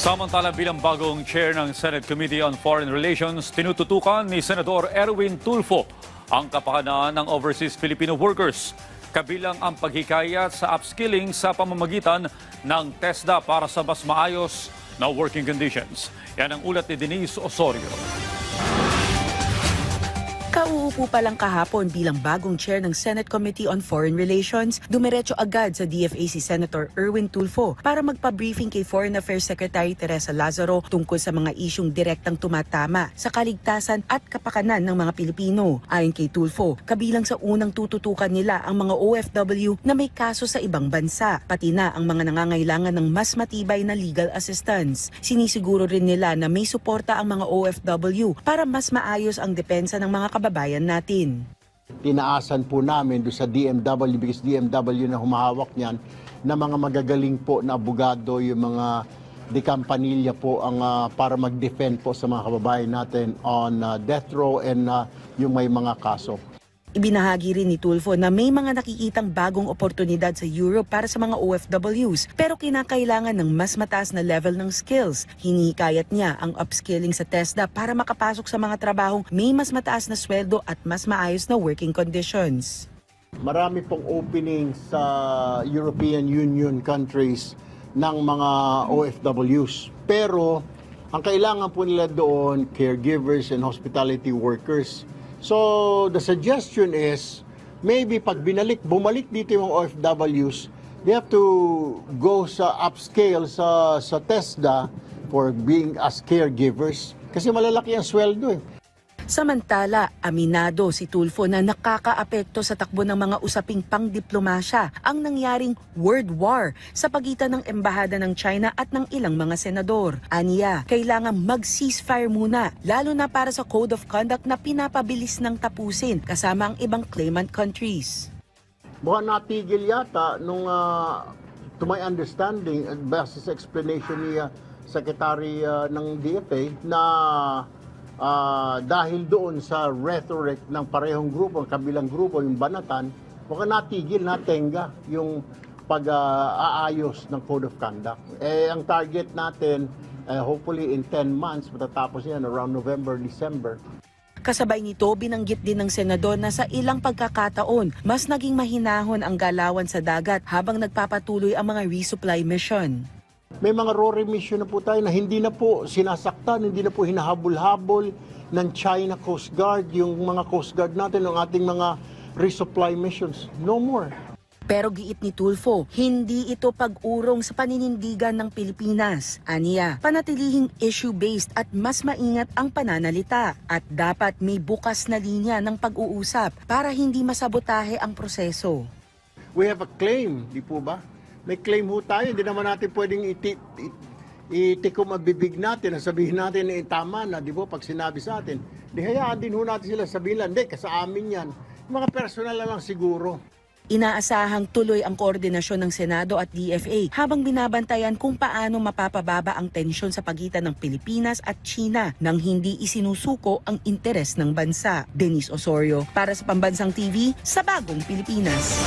Samantala bilang bagong chair ng Senate Committee on Foreign Relations, tinututukan ni Senador Erwin Tulfo ang kapakanan ng overseas Filipino workers. Kabilang ang paghikayat sa upskilling sa pamamagitan ng TESDA para sa mas maayos na working conditions. Yan ang ulat ni Denise Osorio. Kauupo pa lang kahapon bilang bagong chair ng Senate Committee on Foreign Relations, dumiretso agad sa DFA si Senator Erwin Tulfo para magpa-briefing kay Foreign Affairs Secretary Teresa Lazaro tungkol sa mga isyung direktang tumatama sa kaligtasan at kapakanan ng mga Pilipino. Ayon kay Tulfo, kabilang sa unang tututukan nila ang mga OFW na may kaso sa ibang bansa, pati na ang mga nangangailangan ng mas matibay na legal assistance. Sinisiguro rin nila na may suporta ang mga OFW para mas maayos ang depensa ng mga kababayan natin. Tinaasan po namin doon sa DMW because DMW na humahawak niyan na mga magagaling po na abogado, yung mga de Campanilla po ang para mag-defend po sa mga kababayan natin on death row and yung may mga kaso. Ibinahagi rin ni Tulfo na may mga nakikitang bagong oportunidad sa Europe para sa mga OFWs pero kinakailangan ng mas mataas na level ng skills. Hinikayat niya ang upskilling sa TESDA para makapasok sa mga trabahong may mas mataas na sweldo at mas maayos na working conditions. Marami pong opening sa European Union countries ng mga OFWs. Pero ang kailangan po nila doon, caregivers and hospitality workers. So the suggestion is maybe pag bumalik dito yung OFWs, they have to go sa upscale sa TESDA for being as caregivers kasi malalaki ang sweldo eh. Samantala, aminado si Tulfo na nakakaapekto sa takbo ng mga usaping pangdiplomasya ang nangyaring word war sa pagitan ng embahada ng China at ng ilang mga senador. Aniya, kailangan mag-ceasefire muna, lalo na para sa Code of Conduct na pinapabilis ng tapusin kasama ang ibang claimant countries. Mukhang natigil yata nung to my understanding, base sa explanation ni Secretary ng DFA na dahil doon sa rhetoric ng parehong grupo, ang kabilang grupo, yung banatan, mukhang natigil, natenga yung pag-aayos ng Code of Conduct. Ang target natin, hopefully in 10 months, matatapos yan around November, December. Kasabay nito, binanggit din ng senador na sa ilang pagkakataon, mas naging mahinahon ang galawan sa dagat habang nagpapatuloy ang mga resupply mission. May mga RORE mission na po tayo na hindi na po sinasaktan, hindi na po hinahabol-habol ng China Coast Guard, yung mga Coast Guard natin, yung ating mga resupply missions. No more. Pero giit ni Tulfo, hindi ito pag-urong sa paninindigan ng Pilipinas. Aniya, panatilihing issue-based at mas maingat ang pananalita at dapat may bukas na linya ng pag-uusap para hindi masabotahe ang proseso. We have a claim, di po ba? May claim ho tayo, hindi naman natin pwedeng itikom ang bibig natin at sabihin natin na tama na, di ba, pag sinabi sa atin. Di hayaan din ho natin sila sabihin lang, hindi, sa amin yan. Mga personal na lang siguro. Inaasahang tuloy ang koordinasyon ng Senado at DFA habang binabantayan kung paano mapapababa ang tensyon sa pagitan ng Pilipinas at China nang hindi isinusuko ang interes ng bansa. Denise Osorio para sa Pambansang TV sa Bagong Pilipinas.